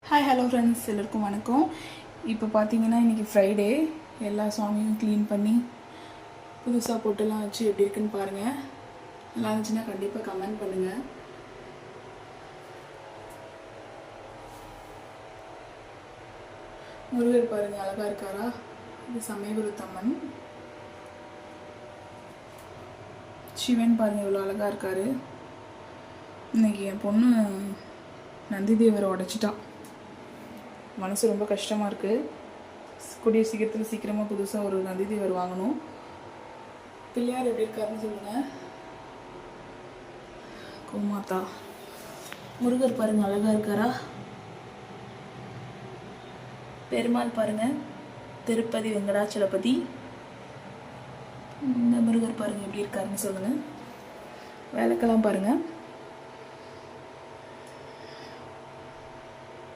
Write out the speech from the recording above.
Hi hello friends, எல்லோருக்கும் வணக்கம். இப்போ பார்த்தீங்கன்னா இன்றைக்கி ஃப்ரைடே. எல்லா சாமியும் க்ளீன் பண்ணி புதுசாக போட்டுலாம் வச்சு எப்படி இருக்குன்னு பாருங்கள். நல்லா இருந்துச்சுன்னா கண்டிப்பாக கமெண்ட் பண்ணுங்கள். முருகர் பாருங்கள், அழகாக இருக்காரா? இது சமயபுரத்தம்மன். சிவன் பாருங்கள், இவ்வளோ அழகாக இருக்கார். இன்றைக்கி என் பொண்ணு நந்தி தேவரை உடைச்சிட்டான். மனசு ரொம்ப கஷ்டமாக இருக்குது. கூடிய சீக்கிரத்தில் சீக்கிரமாக புதுசாக ஒரு நந்தி தேவர் வாங்கணும். பிள்ளையார் எப்படி இருக்காருன்னு சொல்லுங்கள். கோமாதா. முருகர் பாருங்கள், அழகாக இருக்காரா? பெருமாள் பாருங்கள், திருப்பதி வெங்கடாச்சலபதி. இந்த முருகர் பாருங்கள் எப்படி இருக்காருன்னு சொல்லுங்கள். விளக்கெல்லாம் பாருங்கள்.